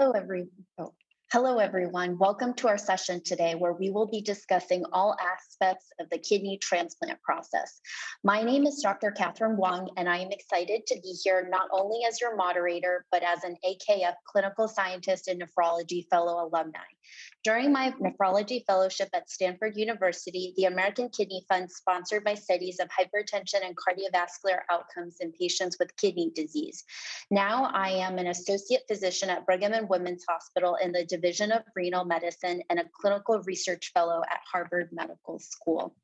Hello, every, oh, Hello, everyone. Welcome to our session today, where we will be discussing all aspects of the kidney transplant process. My name is Dr. Katherine Wang, and I am excited to be here not only as your moderator, but as an AKF clinical scientist and nephrology fellow alumni. During my nephrology fellowship at Stanford University, the American Kidney Fund sponsored my studies of hypertension and cardiovascular outcomes in patients with kidney disease. Now I am an associate physician at Brigham and Women's Hospital in the Division of Renal Medicine and a clinical research fellow at Harvard Medical School.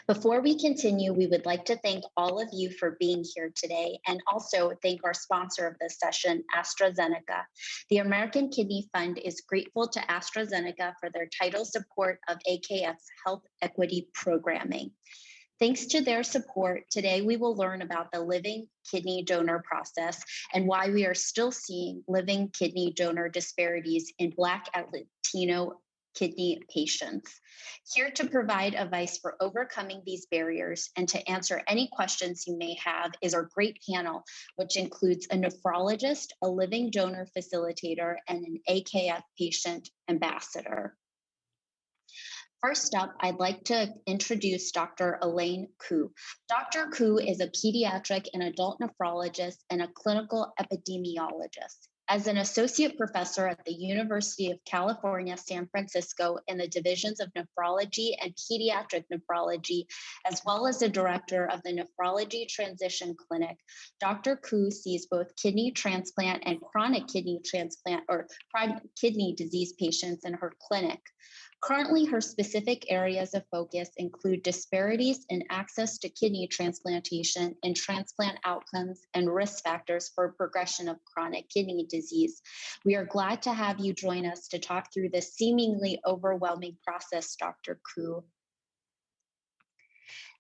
Before we continue, we would like to thank all of you for being here today and also thank our sponsor of this session, AstraZeneca. The American Kidney Fund is grateful to AstraZeneca for their title support of AKF's health equity programming. Thanks to their support, today we will learn about the living kidney donor process and why we are still seeing living kidney donor disparities in Black and Latino kidney patients. Here to provide advice for overcoming these barriers and to answer any questions you may have is our great panel, which includes a nephrologist, a living donor facilitator, and an AKF patient ambassador. First up, I'd like to introduce Dr. Elaine Kuh. Dr. Kuh is a pediatric and adult nephrologist and a clinical epidemiologist. As an associate professor at the University of California, San Francisco in the divisions of nephrology and pediatric nephrology, as well as the director of the Nephrology Transition Clinic, Dr. Kuh sees both kidney transplant and chronic kidney transplant or chronic kidney disease patients in her clinic. Currently, her specific areas of focus include disparities in access to kidney transplantation and transplant outcomes and risk factors for progression of chronic kidney disease. We are glad to have you join us to talk through this seemingly overwhelming process, Dr. Kuh.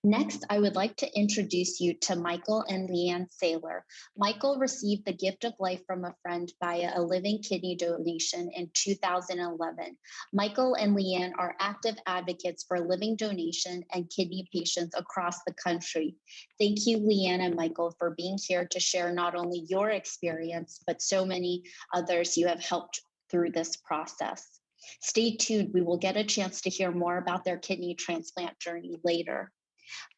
Next, I would like to introduce you to Michael and Leanne Saylor. Michael received the gift of life from a friend via a living kidney donation in 2011. Michael and Leanne are active advocates for living donation and kidney patients across the country. Thank you, Leanne and Michael, for being here to share not only your experience, but so many others you have helped through this process. Stay tuned, we will get a chance to hear more about their kidney transplant journey later.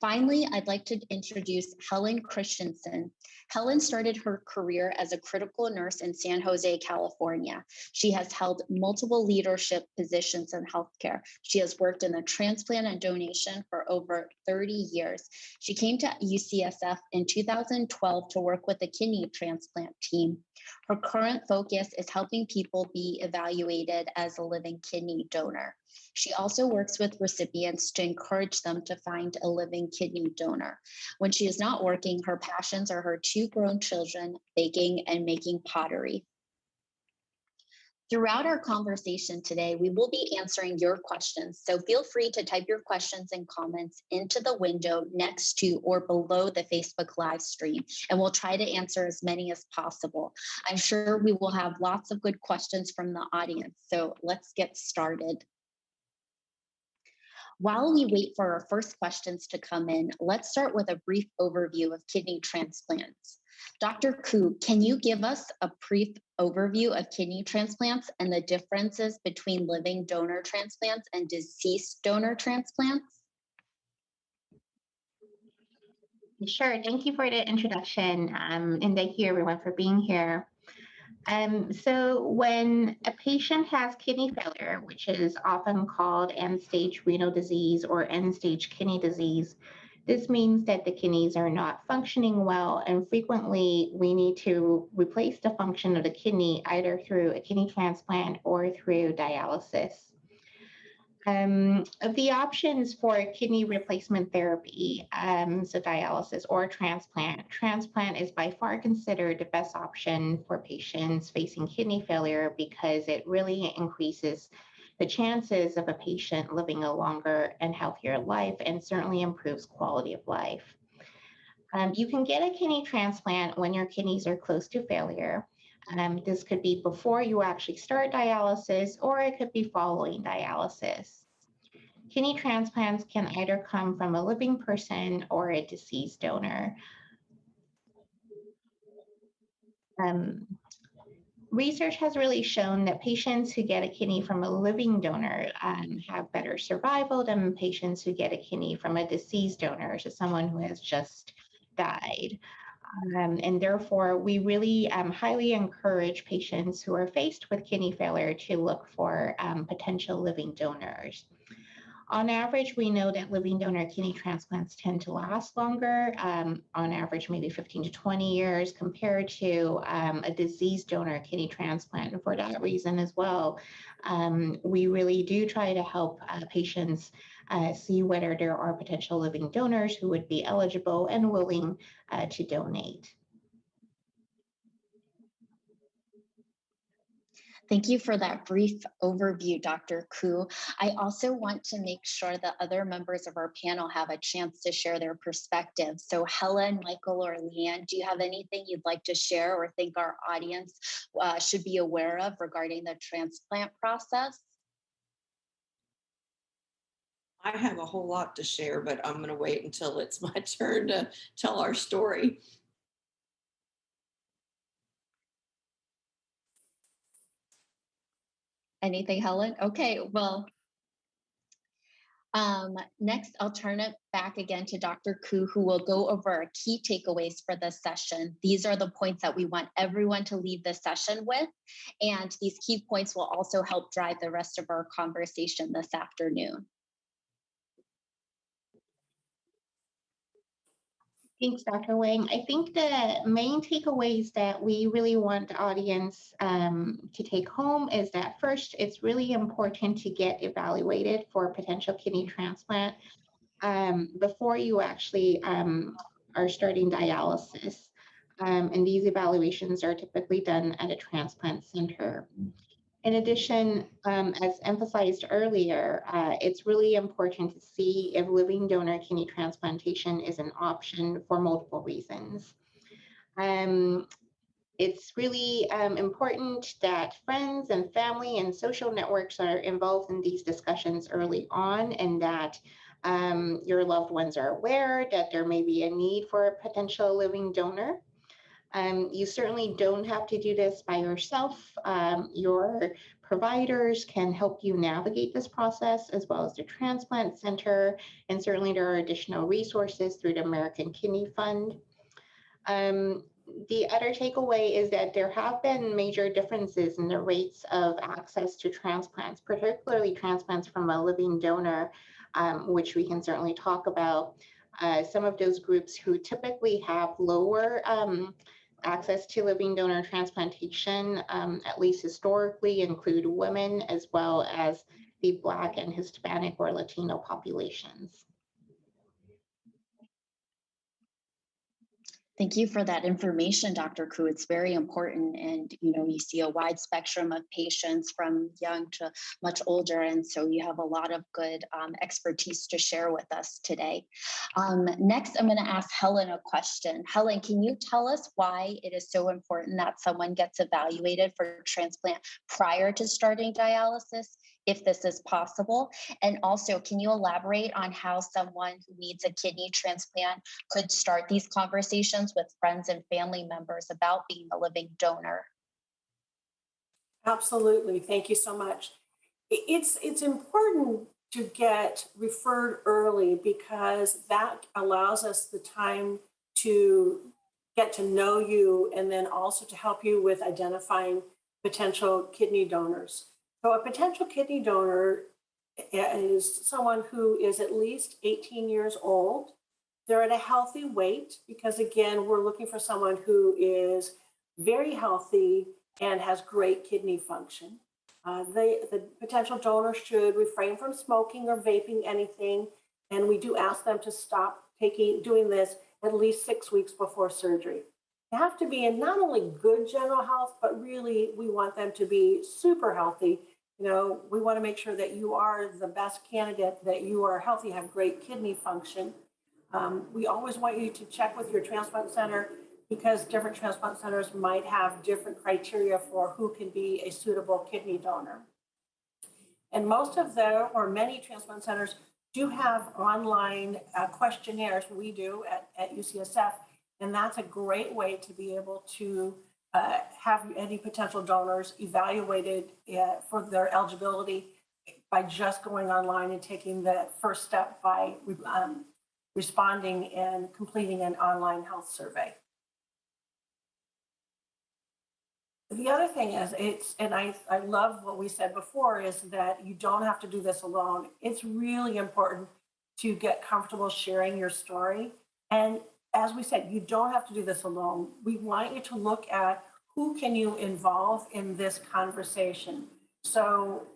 Finally, I'd like to introduce Helen Christensen. Helen started her career as a critical nurse in San Jose, California. She has held multiple leadership positions in healthcare. She has worked in the transplant and donation for over 30 years. She came to UCSF in 2012 to work with the kidney transplant team. Her current focus is helping people be evaluated as a living kidney donor. She also works with recipients to encourage them to find a living kidney donor. When she is not working, her passions are her two grown children, baking and making pottery. Throughout our conversation today, we will be answering your questions, so feel free to type your questions and comments into the window next to or below the Facebook live stream, and we'll try to answer as many as possible. I'm sure we will have lots of good questions from the audience, so let's get started. While we wait for our first questions to come in, let's start with a brief overview of kidney transplants. Dr. Kuh, can you give us a brief overview of kidney transplants and the differences between living donor transplants and deceased donor transplants? Sure, thank you for the introduction, and thank you everyone for being here. So when a patient has kidney failure, which is often called end-stage renal disease or end-stage kidney disease, this means that the kidneys are not functioning well, and frequently we need to replace the function of the kidney either through a kidney transplant or through dialysis. Of the options for kidney replacement therapy, so dialysis or transplant is by far considered the best option for patients facing kidney failure because it really increases the chances of a patient living a longer and healthier life and certainly improves quality of life. You can get a kidney transplant when your kidneys are close to failure. This could be before you actually start dialysis, or it could be following dialysis. Kidney transplants can either come from a living person or a deceased donor. Research has really shown that patients who get a kidney from a living donor have better survival than patients who get a kidney from a deceased donor, so someone who has just died. And therefore, we really highly encourage patients who are faced with kidney failure to look for potential living donors. On average, we know that living donor kidney transplants tend to last longer, on average, maybe 15 to 20 years compared to a deceased donor kidney transplant. And for that reason as well, we really do try to help patients see whether there are potential living donors who would be eligible and willing to donate. Thank you for that brief overview, Dr. Kuh. I also want to make sure that other members of our panel have a chance to share their perspective. So Helen, Michael, or Leanne, do you have anything you'd like to share or think our audience should be aware of regarding the transplant process? I have a whole lot to share, but I'm going to wait until it's my turn to tell our story. Anything, Helen? Okay, well, next I'll turn it back again to Dr. Kuh, who will go over our key takeaways for this session. These are the points that we want everyone to leave the session with, and these key points will also help drive the rest of our conversation this afternoon. Thanks, Dr. Wang. I think the main takeaways that we really want the audience to take home is that first, it's really important to get evaluated for potential kidney transplant before you actually are starting dialysis. And these evaluations are typically done at a transplant center. In addition, as emphasized earlier, it's really important to see if living donor kidney transplantation is an option for multiple reasons. It's really important that friends and family and social networks are involved in these discussions early on, and that your loved ones are aware that there may be a need for a potential living donor. You certainly don't have to do this by yourself. Your providers can help you navigate this process, as well as the transplant center. And certainly there are additional resources through the American Kidney Fund. The other takeaway is that there have been major differences in the rates of access to transplants, particularly transplants from a living donor, which we can certainly talk about. Some of those groups who typically have lower access to living donor transplantation, at least historically, include women as well as the Black and Hispanic or Latino populations. Thank you for that information, Dr. Kuh. It's very important. And, you see a wide spectrum of patients from young to much older. And so you have a lot of good expertise to share with us today. Next, I'm going to ask Helen a question. Helen, can you tell us why it is so important that someone gets evaluated for transplant prior to starting dialysis, if this is possible? And also, can you elaborate on how someone who needs a kidney transplant could start these conversations with friends and family members about being a living donor? Absolutely. Thank you so much. It's important to get referred early because that allows us the time to get to know you and then also to help you with identifying potential kidney donors. So a potential kidney donor is someone who is at least 18 years old. They're at a healthy weight because, again, we're looking for someone who is very healthy and has great kidney function. The potential donor should refrain from smoking or vaping anything, and we do ask them to stop doing this at least 6 weeks before surgery. They have to be in not only good general health, but really we want them to be super healthy. We want to make sure that you are the best candidate, that you are healthy, have great kidney function. We always want you to check with your transplant center because different transplant centers might have different criteria for who can be a suitable kidney donor. And many transplant centers do have online questionnaires. We do at UCSF, and that's a great way to be able to have any potential donors evaluated for their eligibility by just going online and taking the first step by responding and completing an online health survey. The other thing is, I love what we said before, is that you don't have to do this alone. It's really important to get comfortable sharing your story. And as we said, you don't have to do this alone. We want you to look at who can you involve in this conversation. So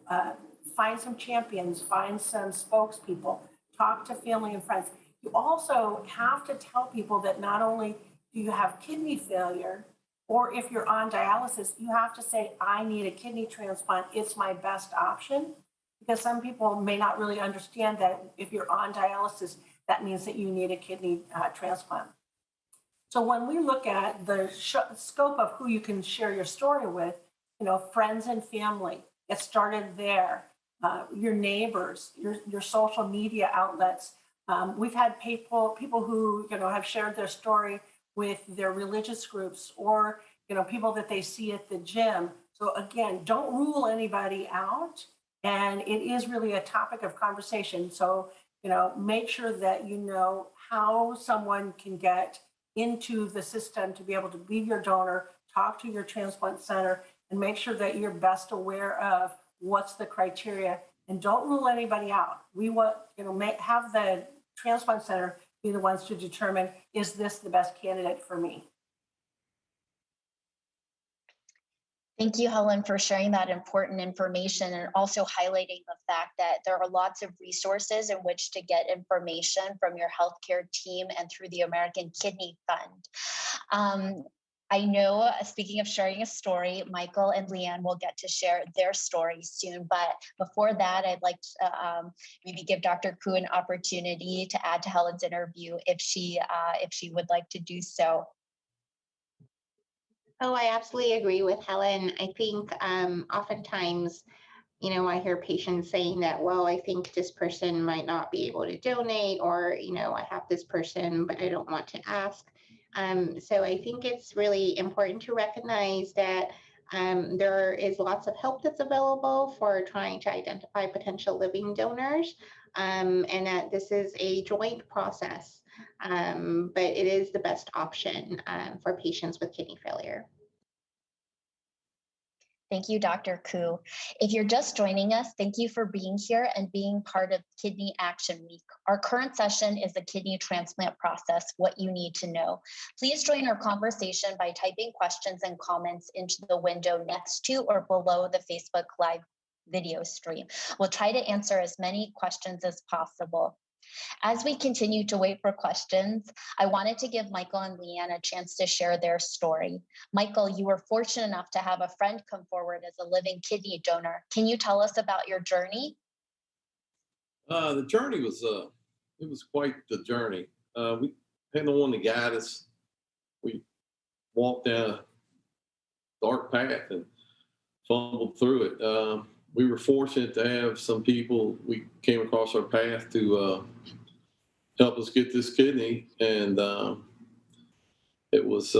find some champions, find some spokespeople, talk to family and friends. You also have to tell people that not only do you have kidney failure, or if you're on dialysis, you have to say, I need a kidney transplant. It's my best option. Because some people may not really understand that if you're on dialysis, that means that you need a kidney transplant. So when we look at the scope of who you can share your story with, friends and family, get started there. Your neighbors, your social media outlets. We've had people who have shared their story with their religious groups, or people that they see at the gym. So again, don't rule anybody out, and it is really a topic of conversation. So make sure that you know how someone can get into the system to be able to be your donor, talk to your transplant center, and make sure that you're best aware of what's the criteria, and don't rule anybody out. We want have the transplant center be the ones to determine, is this the best candidate for me? Thank you, Helen, for sharing that important information and also highlighting the fact that there are lots of resources in which to get information from your healthcare team and through the American Kidney Fund. I know, speaking of sharing a story, Michael and Leanne will get to share their story soon. But before that, I'd like to maybe give Dr. Kuh an opportunity to add to Helen's interview if she would like to do so. Oh, I absolutely agree with Helen. I think oftentimes, I hear patients saying that, well, I think this person might not be able to donate, or, I have this person, but I don't want to ask. So I think it's really important to recognize that there is lots of help that's available for trying to identify potential living donors, and that this is a joint process, but it is the best option for patients with kidney failure. Thank you, Dr. Kuh. If you're just joining us, thank you for being here and being part of Kidney Action Week. Our current session is the kidney transplant process, what you need to know. Please join our conversation by typing questions and comments into the window next to or below the Facebook Live video stream. We'll try to answer as many questions as possible. As we continue to wait for questions, I wanted to give Michael and Leanne a chance to share their story. Michael, you were fortunate enough to have a friend come forward as a living kidney donor. Can you tell us about your journey? The journey was it was quite the journey. We had no one to guide us. We walked down a dark path and fumbled through it. We were fortunate to have some people we came across our path to help us get this kidney, and it was.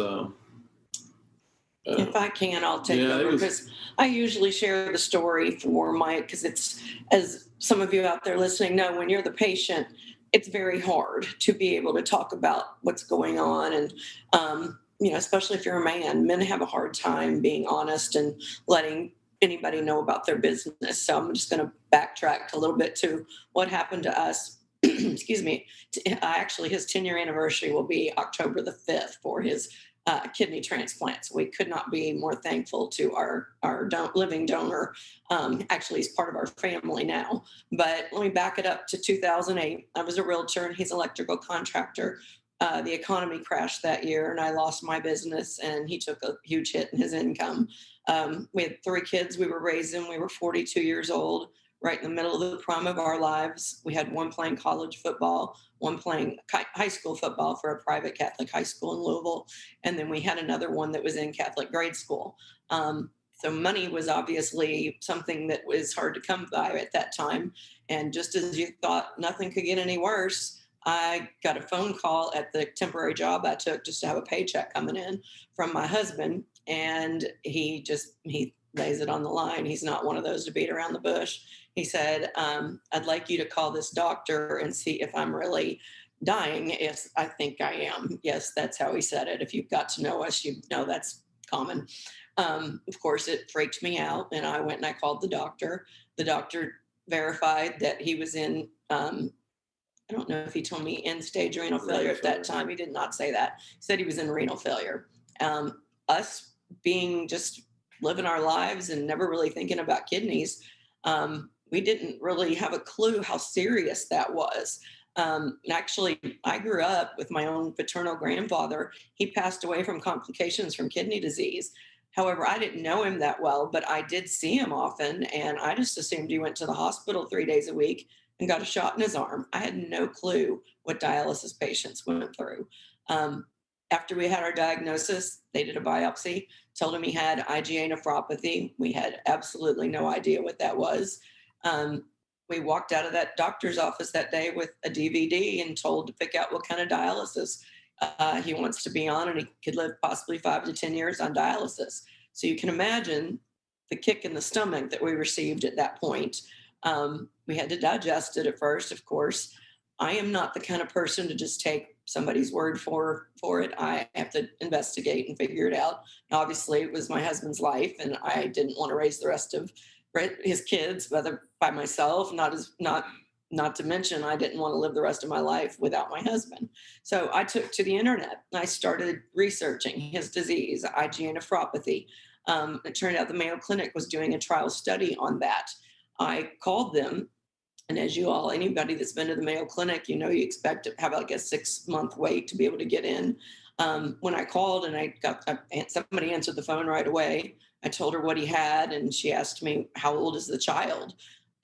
If I can, I'll take over, because I usually share the story for because it's, as some of you out there listening know, when you're the patient, it's very hard to be able to talk about what's going on, and especially if you're a man. Men have a hard time being honest and letting anybody know about their business. So I'm just going to backtrack a little bit to what happened to us. Excuse me. Actually, his 10-year anniversary will be October the 5th for his kidney transplant. So we could not be more thankful to our living donor. Actually, he's part of our family now. But let me back it up to 2008. I was a realtor and he's an electrical contractor. The economy crashed that year and I lost my business, and he took a huge hit in his income. We had 3 kids we were raising. We were 42 years old, right in the middle of the prime of our lives. We had one playing college football, one playing high school football for a private Catholic high school in Louisville. And then we had another one that was in Catholic grade school. So money was obviously something that was hard to come by at that time. And just as you thought nothing could get any worse, I got a phone call at the temporary job I took just to have a paycheck coming in from my husband. And he lays it on the line. He's not one of those to beat around the bush. He said, I'd like you to call this doctor and see if I'm really dying. Yes, I think I am. Yes, that's how he said it. If you've got to know us, you know that's common. Of course, it freaked me out, and I went and I called the doctor. The doctor verified that he was in, I don't know if he told me end stage renal failure at that time. He did not say that. He said he was in renal failure. Us being just living our lives and never really thinking about kidneys, we didn't really have a clue how serious that was. Actually, I grew up with my own paternal grandfather. He passed away from complications from kidney disease. However, I didn't know him that well, but I did see him often, and I just assumed he went to the hospital 3 days a week and got a shot in his arm. I had no clue what dialysis patients went through. After we had our diagnosis, they did a biopsy, told him he had IgA nephropathy. We had absolutely no idea what that was. We walked out of that doctor's office that day with a DVD and told to pick out what kind of dialysis he wants to be on, and he could live possibly 5 to 10 years on dialysis. So you can imagine the kick in the stomach that we received at that point. We had to digest it at first, of course. I am not the kind of person to just take somebody's word for it. I have to investigate and figure it out. And obviously, it was my husband's life, and I didn't want to raise the rest of his kids, whether by myself, not to mention, I didn't want to live the rest of my life without my husband. So I took to the internet and I started researching his disease, IgA nephropathy. It turned out the Mayo Clinic was doing a trial study on that. I called them, and as anybody that's been to the Mayo Clinic, you expect to have like a 6-month wait to be able to get in. When I called and somebody answered the phone right away, I told her what he had, and she asked me, how old is the child?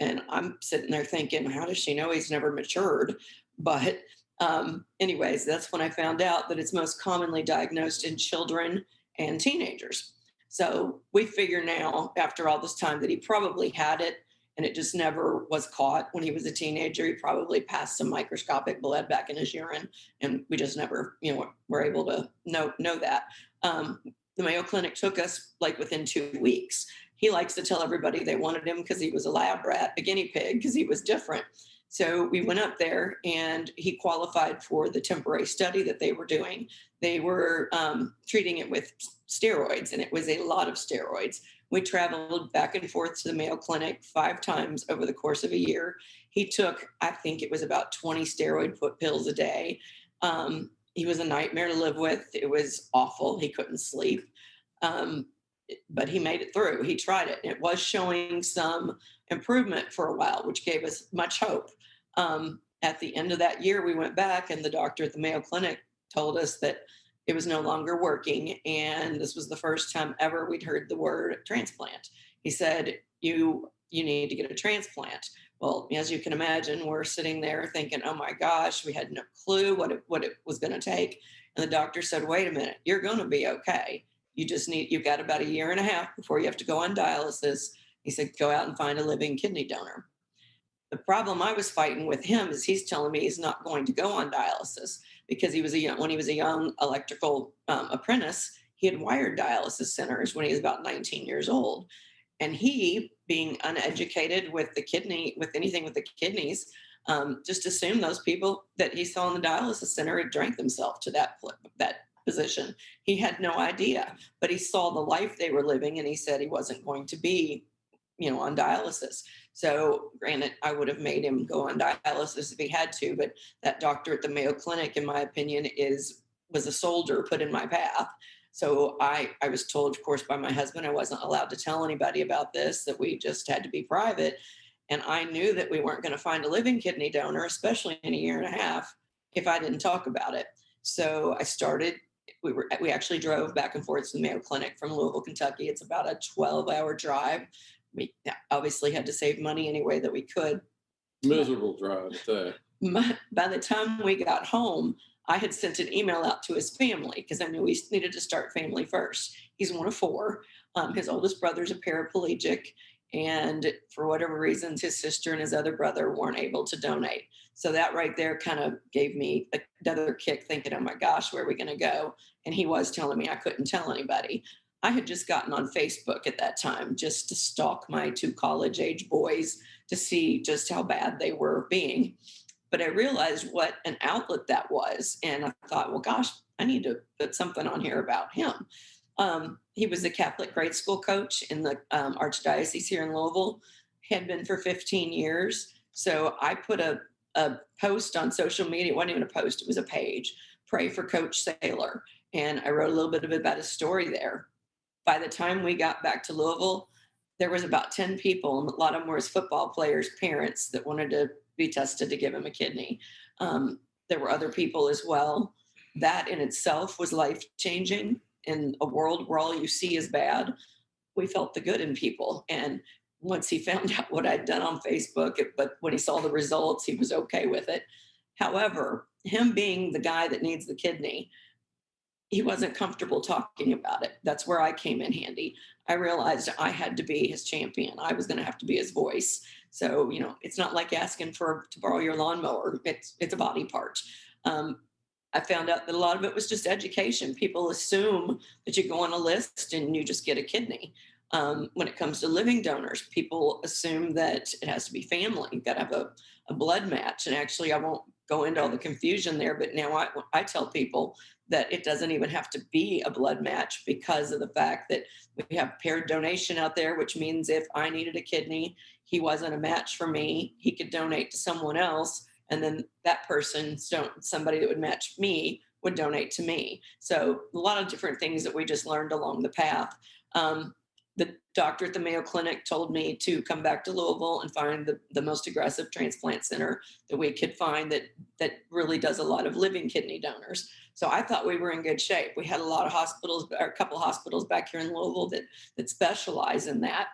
And I'm sitting there thinking, how does she know he's never matured? But anyways, that's when I found out that it's most commonly diagnosed in children and teenagers. So we figure now, after all this time, that he probably had it, and it just never was caught when he was a teenager. He probably passed some microscopic blood back in his urine, and we just never, were able to know that. The Mayo Clinic took us like within 2 weeks. He likes to tell everybody they wanted him because he was a lab rat, a guinea pig, because he was different. So we went up there, and he qualified for the temporary study that they were doing. They were treating it with steroids, and it was a lot of steroids. We traveled back and forth to the Mayo Clinic 5 times over the course of a year. He took, I think it was about 20 steroid pills a day. He was a nightmare to live with. It was awful. He couldn't sleep. But he made it through. He tried it. It was showing some improvement for a while, which gave us much hope. At the end of that year, we went back, and the doctor at the Mayo Clinic told us that it was no longer working. And this was the first time ever we'd heard the word transplant. He said, you need to get a transplant. Well, as you can imagine, we're sitting there thinking, oh my gosh, we had no clue what it was going to take. And the doctor said, wait a minute, you're going to be okay. You've got about 1.5 years before you have to go on dialysis. He said, go out and find a living kidney donor. The problem I was fighting with him is he's telling me he's not going to go on dialysis because when he was a young electrical apprentice, he had wired dialysis centers when he was about 19 years old. And he, being uneducated with anything with the kidneys, just assumed those people that he saw in the dialysis center had drank themselves to that position. He had no idea, but he saw the life they were living, and he said he wasn't going to be, on dialysis. So granted, I would have made him go on dialysis if he had to, but that doctor at the Mayo Clinic, in my opinion, was a soldier put in my path. So I was told, of course, by my husband, I wasn't allowed to tell anybody about this, that we just had to be private. And I knew that we weren't going to find a living kidney donor, especially in 1.5 years, if I didn't talk about it. So I started. We actually drove back and forth to the Mayo Clinic from Louisville, Kentucky. It's about a 12-hour drive. We obviously had to save money any way that we could. Miserable drive. By the time we got home, I had sent an email out to his family because I knew we needed to start family first. He's one of 4. His oldest brother's a paraplegic, And for whatever reasons, his sister and his other brother weren't able to donate. So that right there kind of gave me another kick, thinking, oh my gosh, where are we going to go? And he was telling me I couldn't tell anybody. I had just gotten on Facebook at that time just to stalk my 2 college age boys to see just how bad they were being. But I realized what an outlet that was. And I thought, well, gosh, I need to put something on here about him. He was a Catholic grade school coach in the Archdiocese here in Louisville, had been for 15 years. So I put a post on social media. It wasn't even a post, it was a page, Pray for Coach Saylor. And I wrote a little bit about his story there. By the time we got back to Louisville, there was about 10 people, and a lot of them were his football players' parents that wanted to be tested to give him a kidney. There were other people as well. That in itself was life-changing. In a world where all you see is bad, we felt the good in people. And once he found out what I'd done on Facebook, but when he saw the results, he was okay with it. However, him being the guy that needs the kidney, he wasn't comfortable talking about it. That's where I came in handy. I realized I had to be his champion. I was going to have to be his voice. So, it's not like asking to borrow your lawnmower. It's a body part. I found out that a lot of it was just education. People assume that you go on a list and you just get a kidney. When it comes to living donors, people assume that it has to be family. You've got to have a blood match. And actually, I won't go into all the confusion there, but now I tell people that it doesn't even have to be a blood match because of the fact that we have paired donation out there, which means if I needed a kidney, he wasn't a match for me, he could donate to someone else. And then that person, somebody that would match me, would donate to me. So a lot of different things that we just learned along the path. The doctor at the Mayo Clinic told me to come back to Louisville and find the most aggressive transplant center that we could find that really does a lot of living kidney donors. So I thought we were in good shape. We had a lot of hospitals, or a couple of hospitals back here in Louisville that specialize in that.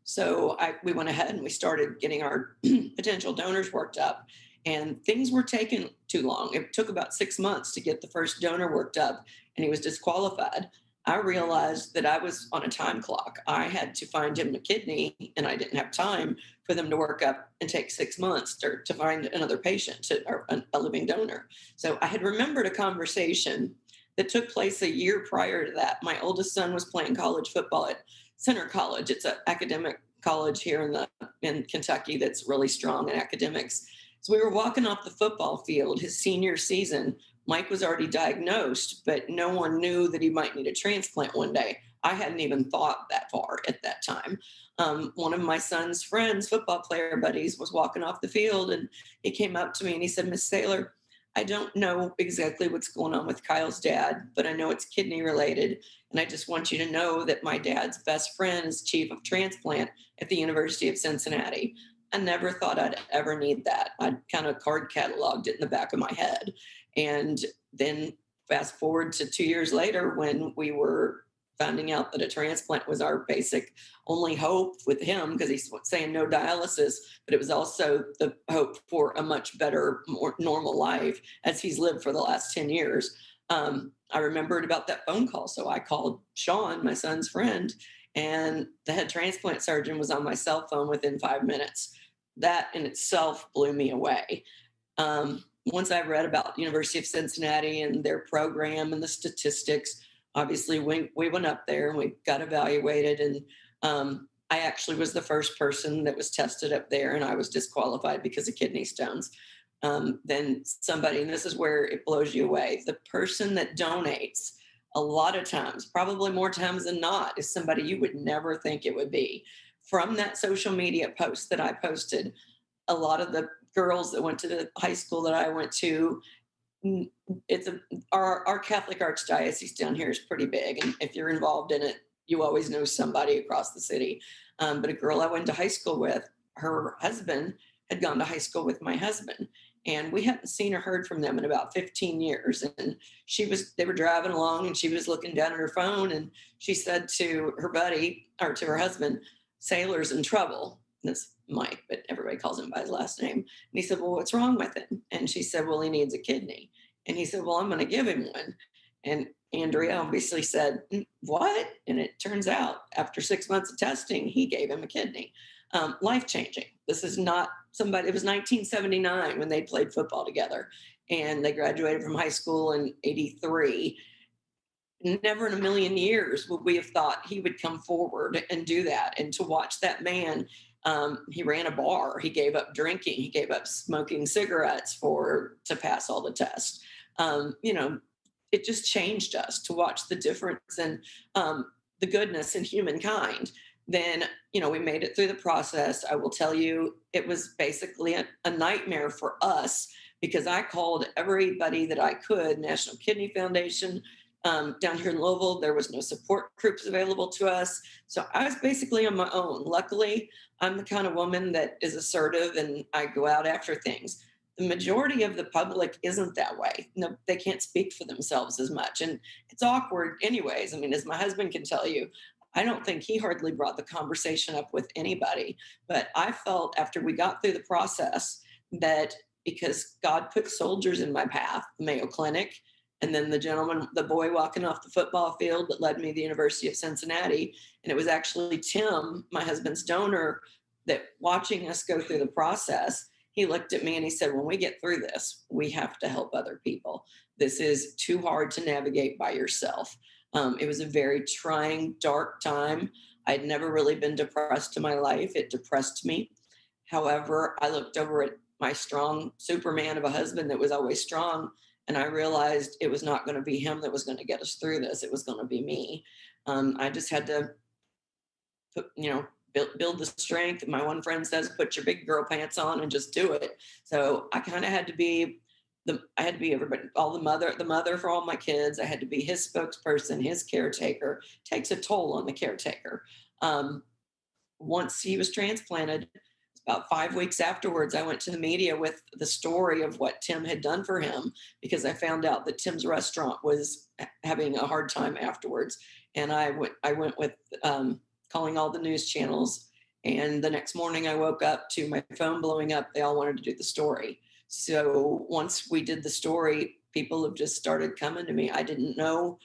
So we went ahead and we started getting our potential donors worked up, and things were taking too long. It took about 6 months to get the first donor worked up, and he was disqualified. I realized that I was on a time clock. I had to find him a kidney, and I didn't have time for them to work up and take 6 months to find another patient or a living donor. So I had remembered a conversation that took place a year prior to that. My oldest son was playing college football at Center College. It's an academic college here in Kentucky that's really strong in academics. So we were walking off the football field his senior season. Mike was already diagnosed, but no one knew that he might need a transplant one day. I hadn't even thought that far at that time. One of my son's friends, football player buddies, was walking off the field, and he came up to me and he said, "Miss Saylor, I don't know exactly what's going on with Kyle's dad, but I know it's kidney related. And I just want you to know that my dad's best friend is chief of transplant at the University of Cincinnati." I never thought I'd ever need that. I kind of card cataloged it in the back of my head. And then fast forward to 2 years later, when we were finding out that a transplant was our basic only hope with him, because he's saying no dialysis, but it was also the hope for a much better, more normal life as he's lived for the last 10 years. I remembered about that phone call. So I called Sean, my son's friend, and the head transplant surgeon was on my cell phone within 5 minutes. That in itself blew me away. Once I read about University of Cincinnati and their program and the statistics, obviously we went up there and we got evaluated. And I actually was the first person that was tested up there, and I was disqualified because of kidney stones. Then somebody, and this is where it blows you away, the person that donates a lot of times, probably more times than not, is somebody you would never think it would be. From that social media post that I posted, a lot of the girls that went to the high school that I went to, our Catholic Archdiocese down here is pretty big. And if you're involved in it, you always know somebody across the city. But a girl I went to high school with, her husband had gone to high school with my husband. And we hadn't seen or heard from them in about 15 years. And they were driving along, and she was looking down at her phone, and she said to her buddy, or to her husband, "Saylor's in trouble." And that's Mike, but everybody calls him by his last name. And he said, "Well, what's wrong with him?" And she said, "Well, he needs a kidney." And he said, "Well, I'm going to give him one." And Andrea obviously said, what? And it turns out after 6 months of testing, he gave him a kidney. Life-changing. This is not somebody, it was 1979 when they played football together, and they graduated from high school in 83. Never in a million years would we have thought he would come forward and do that. And to watch that man, he ran a bar, he gave up drinking, he gave up smoking cigarettes to pass all the tests. It just changed us to watch the difference and the goodness in humankind. Then, we made it through the process. I will tell you, it was basically a nightmare for us because I called everybody that I could, National Kidney Foundation. Down here in Louisville, there was no support groups available to us. So I was basically on my own. Luckily, I'm the kind of woman that is assertive and I go out after things. The majority of the public isn't that way. No, they can't speak for themselves as much. And it's awkward anyways. I mean, as my husband can tell you, I don't think he hardly brought the conversation up with anybody. But I felt after we got through the process that because God put soldiers in my path, the Mayo Clinic, and then the boy walking off the football field that led me to the University of Cincinnati. And it was actually Tim, my husband's donor, that watching us go through the process, he looked at me and he said, when we get through this, we have to help other people. This is too hard to navigate by yourself. It was a very trying, dark time. I'd never really been depressed in my life. It depressed me. However, I looked over at my strong Superman of a husband that was always strong, and I realized it was not going to be him that was going to get us through this. It was going to be me. I just had to build the strength. My one friend says, put your big girl pants on and just do it. So I kind of had to be everybody, the mother for all my kids. I had to be his spokesperson, his caretaker. It takes a toll on the caretaker. Once he was transplanted, about 5 weeks afterwards, I went to the media with the story of what Tim had done for him because I found out that Tim's restaurant was having a hard time afterwards. And I went with calling all the news channels. And the next morning I woke up to my phone blowing up. They all wanted to do the story. So once we did the story, people have just started coming to me. I didn't know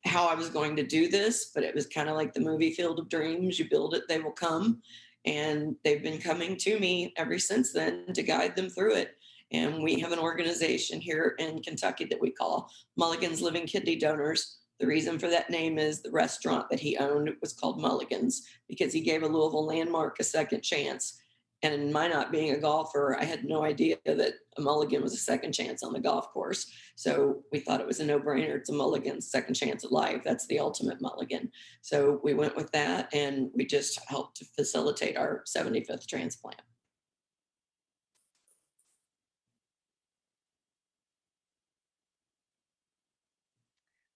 how I was going to do this, but it was kind of like the movie Field of Dreams. You build it, they will come. And they've been coming to me ever since then to guide them through it. And we have an organization here in Kentucky that we call Mulligans Living Kidney Donors. The reason for that name is the restaurant that he owned was called Mulligans because he gave a Louisville landmark a second chance. And in my not being a golfer, I had no idea that a mulligan was a second chance on the golf course. So we thought it was a no-brainer. It's a mulligan, second chance at life. That's the ultimate mulligan. So we went with that, and we just helped to facilitate our 75th transplant.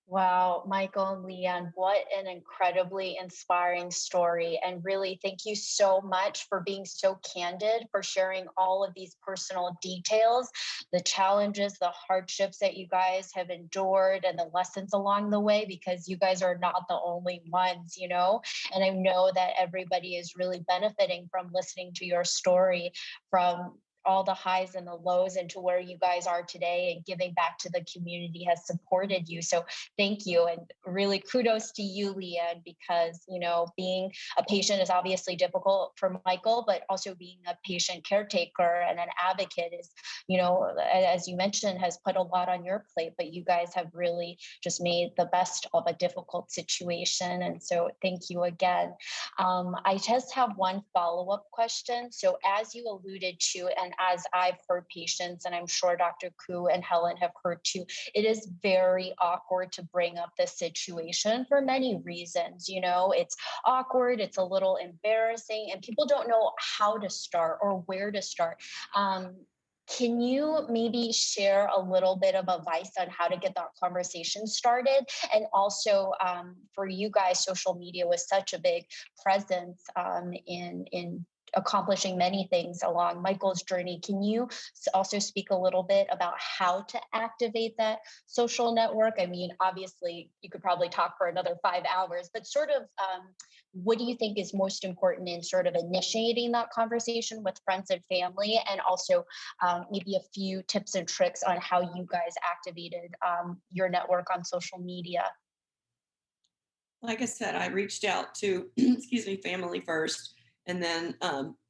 Wow, Michael and Leanne, what an incredibly inspiring story. And really, thank you so much for being so candid, for sharing all of these personal details, the challenges, the hardships that you guys have endured, and the lessons along the way, because you guys are not the only ones, And I know that everybody is really benefiting from listening to your story, from all the highs and the lows, and to where you guys are today, and giving back to the community has supported you. So thank you. And really kudos to you, Leanne, because, being a patient is obviously difficult for Michael, but also being a patient caretaker and an advocate is, as you mentioned, has put a lot on your plate, but you guys have really just made the best of a difficult situation. And so thank you again. I just have one follow-up question. So as you alluded to, and as I've heard patients, and I'm sure Dr. Kuh and Helen have heard too, it is very awkward to bring up this situation for many reasons. It's awkward, it's a little embarrassing, and people don't know how to start or where to start. Can you maybe share a little bit of advice on how to get that conversation started? And also for you guys, social media was such a big presence in accomplishing many things along Michael's journey. Can you also speak a little bit about how to activate that social network? I mean, obviously, you could probably talk for another 5 hours, but sort of what do you think is most important in sort of initiating that conversation with friends and family, and also maybe a few tips and tricks on how you guys activated your network on social media? Like I said, I reached out to, excuse me, family first. And then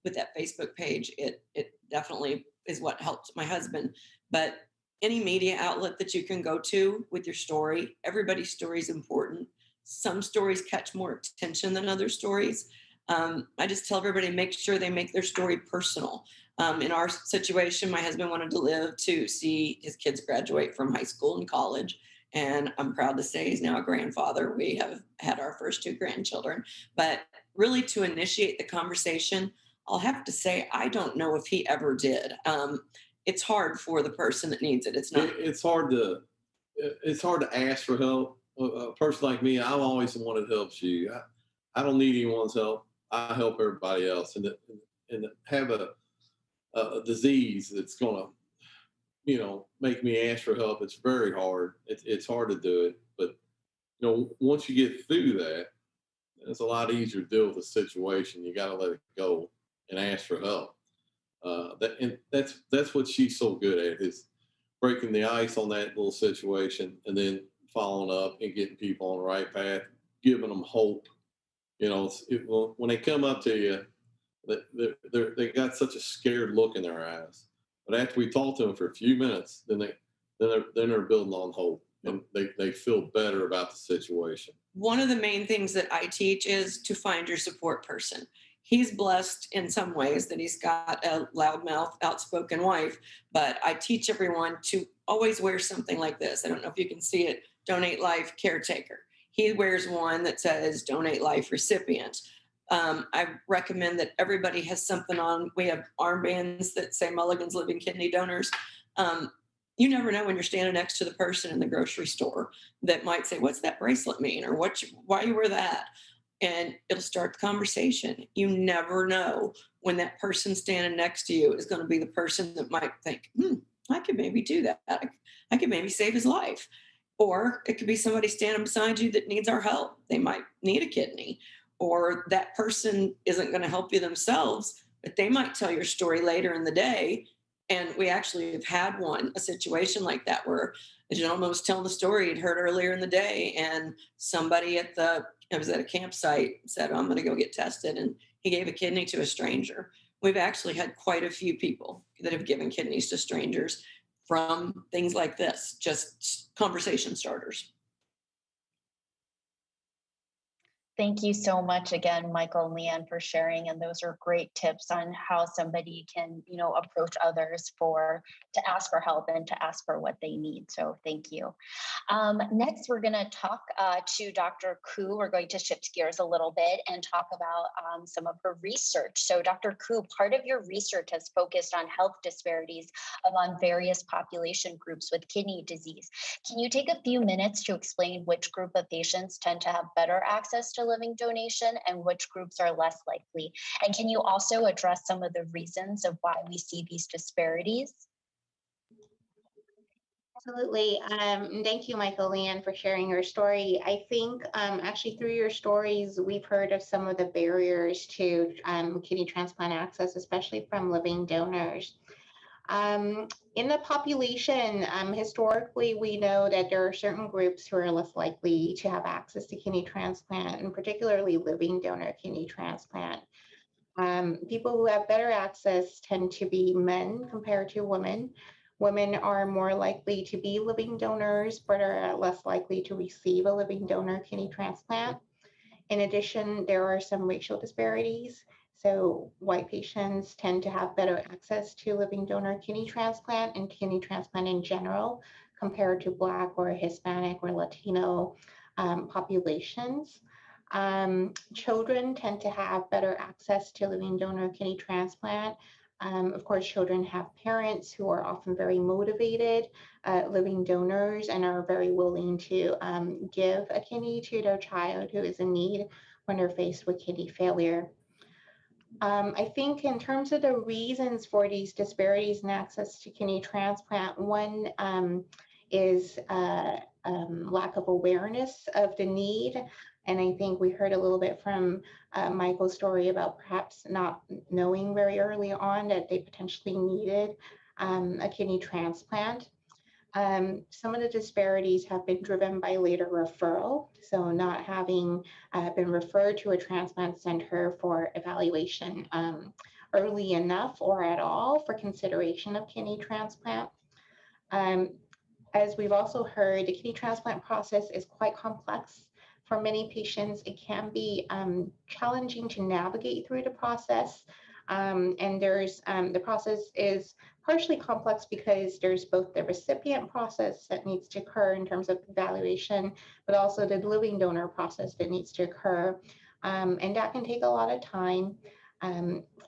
with that Facebook page, it definitely is what helped my husband. But any media outlet that you can go to with your story, everybody's story is important. Some stories catch more attention than other stories. I just tell everybody, make sure they make their story personal. In our situation, my husband wanted to live to see his kids graduate from high school and college. And I'm proud to say he's now a grandfather. We have had our first 2 grandchildren. But really, to initiate the conversation, I'll have to say, I don't know if he ever did. It's hard for the person that needs it. It's not. It's hard to ask for help. A person like me, I'm always the one that helps you. I don't need anyone's help. I help everybody else. And to have a disease that's going to, make me ask for help, it's very hard. It's hard to do it. But, once you get through that, it's a lot easier to deal with the situation. You got to let it go and ask for help. That's what she's so good at, is breaking the ice on that little situation and then following up and getting people on the right path, giving them hope. When they come up to you, they got such a scared look in their eyes. But after we talk to them for a few minutes, then they're building on hope, and they feel better about the situation. One of the main things that I teach is to find your support person. He's blessed in some ways that he's got a loudmouth, outspoken wife, but I teach everyone to always wear something like this. I don't know if you can see it. Donate Life Caretaker. He wears one that says Donate Life Recipient. I recommend that everybody has something on. We have armbands that say Mulligans Living Kidney Donors. You never know when you're standing next to the person in the grocery store that might say, what's that bracelet mean? Or why you wear that? And it'll start the conversation. You never know when that person standing next to you is going to be the person that might think, I could maybe do that. I could maybe save his life. Or it could be somebody standing beside you that needs our help. They might need a kidney. Or that person isn't going to help you themselves, but they might tell your story later in the day. And we actually have had a situation like that, where the gentleman was telling the story he'd heard earlier in the day, and somebody it was at a campsite, said, I'm going to go get tested. And he gave a kidney to a stranger. We've actually had quite a few people that have given kidneys to strangers from things like this, just conversation starters. Thank you so much again, Michael and Leanne, for sharing. And those are great tips on how somebody can, approach others to ask for help and to ask for what they need. So thank you. Next, we're going to talk to Dr. Kuh. We're going to shift gears a little bit and talk about some of her research. So Dr. Kuh, part of your research has focused on health disparities among various population groups with kidney disease. Can you take a few minutes to explain which group of patients tend to have better access to living donation and which groups are less likely? And can you also address some of the reasons of why we see these disparities? Absolutely. Thank you, Michael, Leanne, for sharing your story. I think actually through your stories, we've heard of some of the barriers to kidney transplant access, especially from living donors. In the population, historically, we know that there are certain groups who are less likely to have access to kidney transplant, and particularly living donor kidney transplant. People who have better access tend to be men compared to women. Women are more likely to be living donors, but are less likely to receive a living donor kidney transplant. In addition, there are some racial disparities. So white patients tend to have better access to living donor kidney transplant and kidney transplant in general compared to Black or Hispanic or Latino populations. Children tend to have better access to living donor kidney transplant. Of course, children have parents who are often very motivated living donors and are very willing to give a kidney to their child who is in need when they're faced with kidney failure. I think in terms of the reasons for these disparities in access to kidney transplant, one is lack of awareness of the need. And I think we heard a little bit from Michael's story about perhaps not knowing very early on that they potentially needed a kidney transplant. Some of the disparities have been driven by later referral, so not having been referred to a transplant center for evaluation early enough or at all for consideration of kidney transplant. As we've also heard, the kidney transplant process is quite complex. For many patients, it can be challenging to navigate through the process. And there's the process is partially complex because there's both the recipient process that needs to occur in terms of evaluation, but also the living donor process that needs to occur. And that can take a lot of time.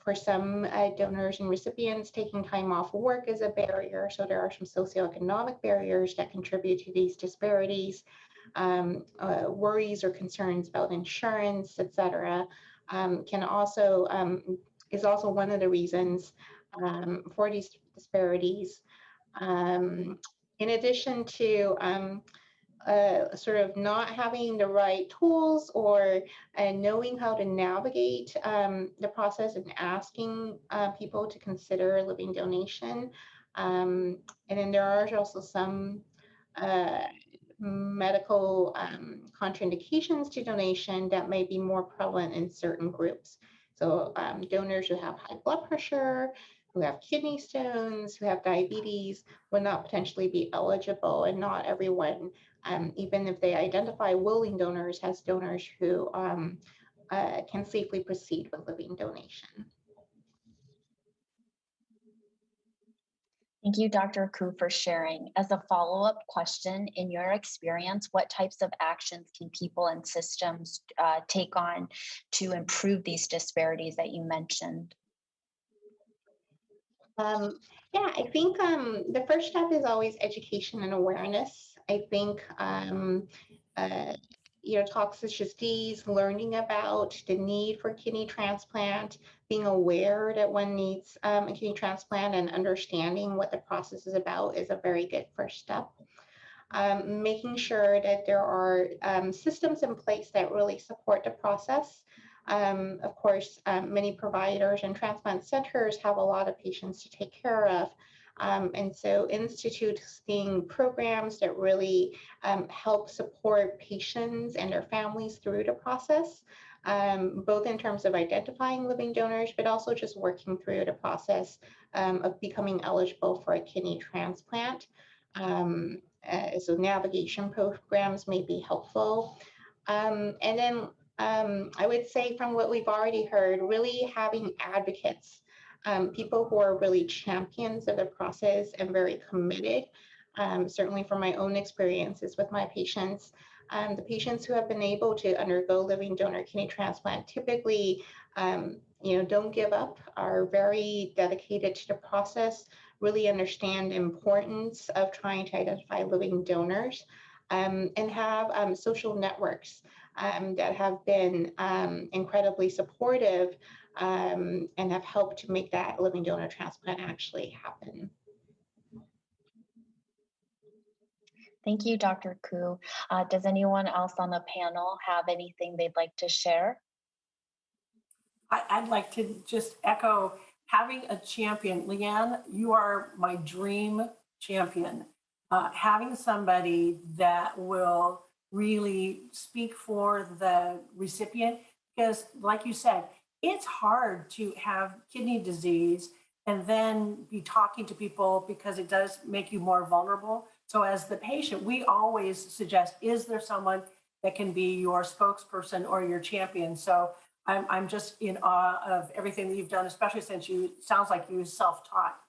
For some donors and recipients, taking time off work is a barrier. So there are some socioeconomic barriers that contribute to these disparities. Worries or concerns about insurance, et cetera, can also is also one of the reasons for these disparities. In addition to sort of not having the right tools or knowing how to navigate the process and asking people to consider living donation. And then there are also some medical contraindications to donation that may be more prevalent in certain groups. So donors who have high blood pressure, who have kidney stones, who have diabetes would not potentially be eligible, and not everyone, even if they identify willing donors, has donors who can safely proceed with living donation. Thank you, Dr. Kuh, for sharing. As a follow-up question, in your experience, what types of actions can people and systems take on to improve these disparities that you mentioned? Yeah, I think the first step is always education and awareness. I think talks such as these, learning about the need for kidney transplant, being aware that one needs a kidney transplant and understanding what the process is about is a very good first step. Making sure that there are systems in place that really support the process. Of course, many providers and transplant centers have a lot of patients to take care of. And so instituting programs that really help support patients and their families through the process, both in terms of identifying living donors, but also just working through the process of becoming eligible for a kidney transplant. So navigation programs may be helpful. And then I would say from what we've already heard, really having advocates, people who are really champions of the process and very committed. Certainly from my own experiences with my patients, the patients who have been able to undergo living donor kidney transplant typically, don't give up, are very dedicated to the process, really understand the importance of trying to identify living donors, and have social networks that have been incredibly supportive and have helped to make that living donor transplant actually happen. Thank you, Dr. Kuh. Does anyone else on the panel have anything they'd like to share? I'd like to just echo having a champion. Leanne, you are my dream champion. Having somebody that will really speak for the recipient, because like you said, it's hard to have kidney disease and then be talking to people because it does make you more vulnerable. So as the patient, we always suggest, is there someone that can be your spokesperson or your champion? So I'm just in awe of everything that you've done, especially since sounds like you self-taught.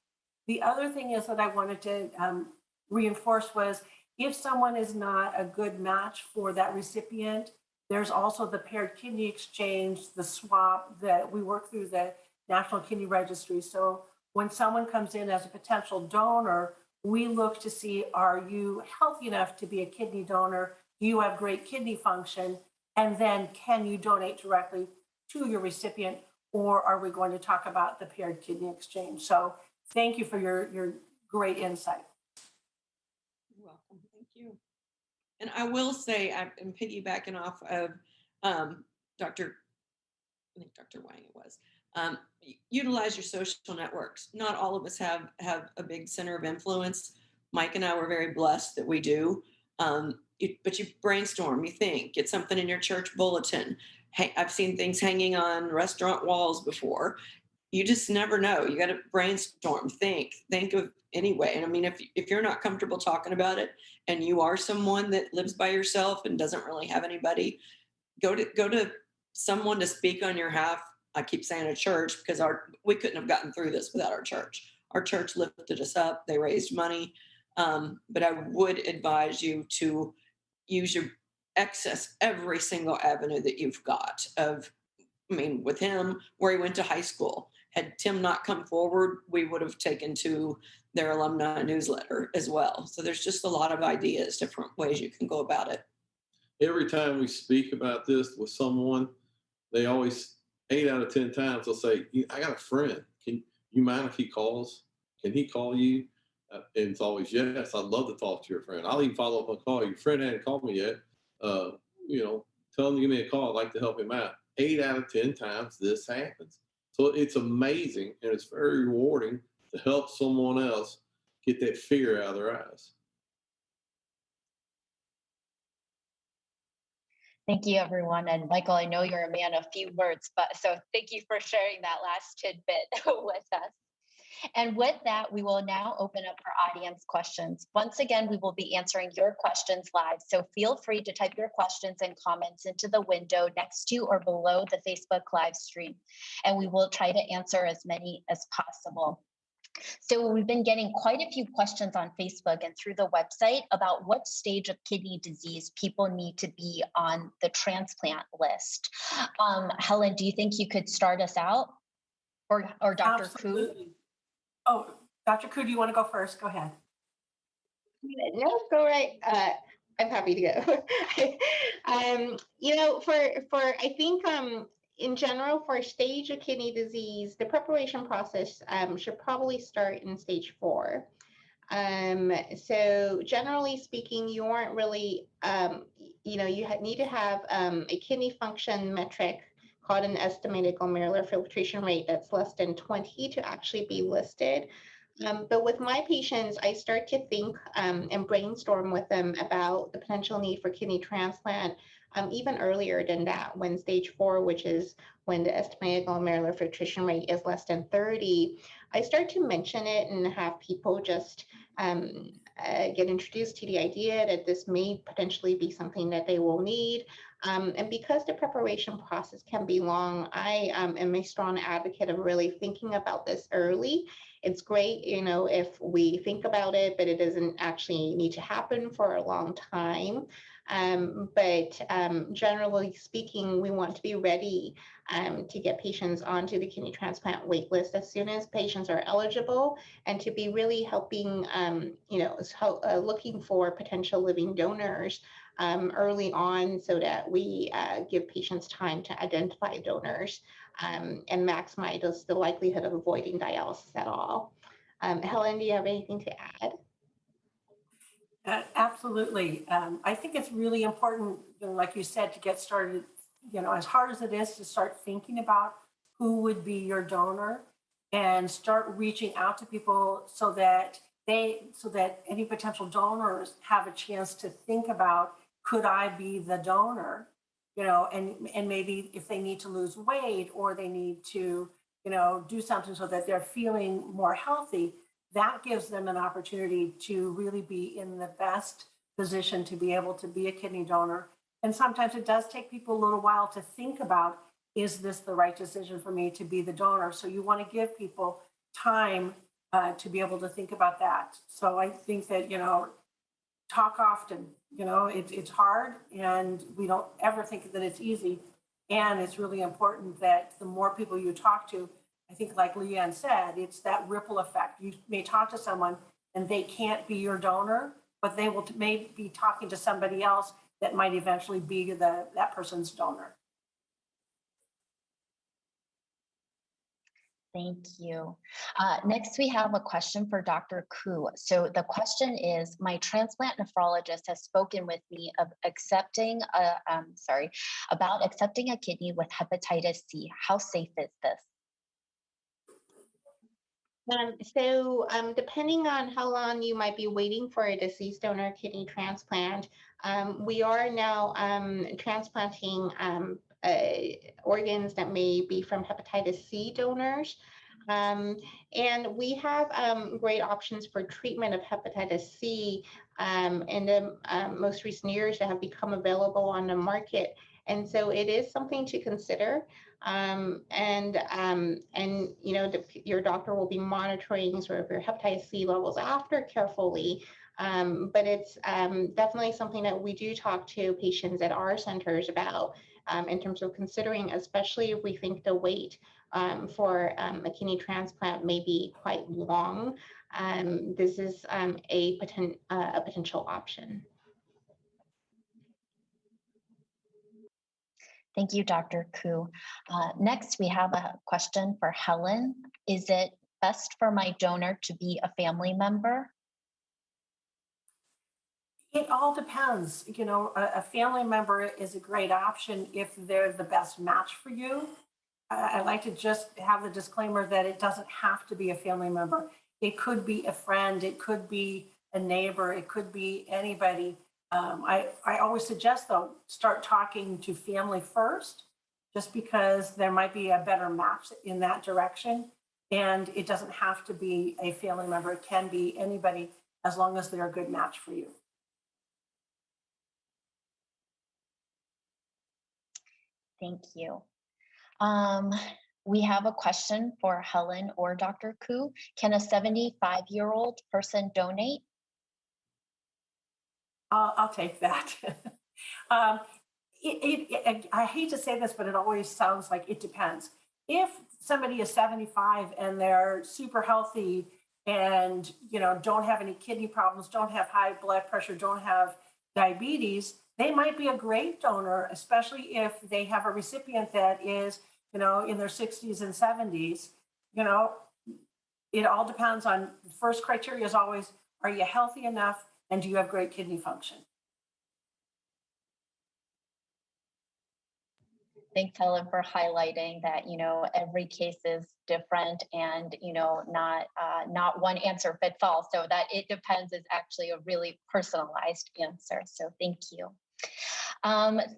The other thing is that I wanted to reinforce was, if someone is not a good match for that recipient, there's also the paired kidney exchange, the swap that we work through the National Kidney Registry. So when someone comes in as a potential donor, we look to see, are you healthy enough to be a kidney donor? Do you have great kidney function? And then can you donate directly to your recipient? or are we going to talk about the paired kidney exchange? So thank you for your great insight. You're welcome. Thank you. And I will say, I'm piggybacking off of Dr. I think Dr. Wang it was. Utilize your social networks. Not all of us have a big center of influence. Mike and I were very blessed that we do. But you brainstorm, you think, get something in your church bulletin. Hey, I've seen things hanging on restaurant walls before. You just never know. You got to brainstorm, think of anyway. And I mean, if you're not comfortable talking about it, and you are someone that lives by yourself and doesn't really have anybody, go to someone to speak on your behalf. I keep saying a church because we couldn't have gotten through this without our church. Our church lifted us up. They raised money. But I would advise you to use your access every single avenue that you've got with him, where he went to high school. Had Tim not come forward, we would have taken to their alumni newsletter as well. So there's just a lot of ideas, different ways you can go about it. Every time we speak about this with someone, they always, 8 out of 10 times, they'll say, I got a friend. Can you mind if he calls? Can he call you? And it's always, yes, I'd love to talk to your friend. I'll even follow up on a call. Your friend hadn't called me yet. Tell him to give me a call. I'd like to help him out. 8 out of 10 times this happens. So it's amazing, and it's very rewarding to help someone else get that fear out of their eyes. Thank you, everyone. And Michael, I know you're a man of few words, but so thank you for sharing that last tidbit with us. And with that, we will now open up for audience questions. Once again, we will be answering your questions live. So feel free to type your questions and comments into the window next to or below the Facebook live stream, and we will try to answer as many as possible. So we've been getting quite a few questions on Facebook and through the website about what stage of kidney disease people need to be on the transplant list. Helen, do you think you could start us out? Or Dr. Kuh? Oh, Dr. Kuh, do you want to go first? Go ahead. No, go right. I'm happy to go. I think in general, for stage of kidney disease, the preparation process should probably start in stage 4. So generally speaking, you aren't really, you need to have a kidney function metric called an estimated glomerular filtration rate that's less than 20 to actually be listed. But with my patients, I start to think and brainstorm with them about the potential need for kidney transplant even earlier than that, when stage 4, which is when the estimated glomerular filtration rate is less than 30, I start to mention it and have people just get introduced to the idea that this may potentially be something that they will need. And because the preparation process can be long, I am a strong advocate of really thinking about this early. It's great, if we think about it, but it doesn't actually need to happen for a long time. But generally speaking, we want to be ready to get patients onto the kidney transplant wait list as soon as patients are eligible, and to be really helping, looking for potential living donors early on, so that we give patients time to identify donors and maximize the likelihood of avoiding dialysis at all. Helen, do you have anything to add? Absolutely. I think it's really important, like you said, to get started, as hard as it is, to start thinking about who would be your donor and start reaching out to people so that any potential donors have a chance to think about, could I be the donor? And maybe if they need to lose weight, or they need to, do something so that they're feeling more healthy, that gives them an opportunity to really be in the best position to be able to be a kidney donor. And sometimes it does take people a little while to think about, is this the right decision for me to be the donor? So you want to give people time to be able to think about that. So I think that, talk often, it's hard, and we don't ever think that it's easy. And it's really important that the more people you talk to, I think, like Leanne said, it's that ripple effect. You may talk to someone and they can't be your donor, but they may be talking to somebody else that might eventually be that person's donor. Thank you. Next, we have a question for Dr. Kuh. So the question is, my transplant nephrologist has spoken with me of about accepting a kidney with hepatitis C. How safe is this? Depending on how long you might be waiting for a deceased donor kidney transplant, we are now transplanting organs that may be from hepatitis C donors. And we have great options for treatment of hepatitis C in the most recent years that have become available on the market. And so it is something to consider. Your doctor will be monitoring sort of your hepatitis C levels after carefully. But it's definitely something that we do talk to patients at our centers about in terms of considering, especially if we think the wait for a kidney transplant may be quite long. This is a potential option. Thank you, Dr. Kuh. Next, we have a question for Helen. Is it best for my donor to be a family member? It all depends. You know, a family member is a great option if they're the best match for you. I like to just have the disclaimer that it doesn't have to be a family member. It could be a friend, it could be a neighbor, it could be anybody. I always suggest, though, start talking to family first, just because there might be a better match in that direction. And it doesn't have to be a family member. It can be anybody as long as they're a good match for you. Thank you. We have a question for Helen or Dr. Kuh. Can a 75-year-old person donate? I'll take that. I hate to say this, but it always sounds like it depends. If somebody is 75 and they're super healthy and don't have any kidney problems, don't have high blood pressure, don't have diabetes, they might be a great donor, especially if they have a recipient that is in their 60s and 70s. It all depends on, the first criteria is always, are you healthy enough and do you have great kidney function? Thanks, Helen, for highlighting that, every case is different and, not one answer fits all. So that it depends is actually a really personalized answer. So thank you.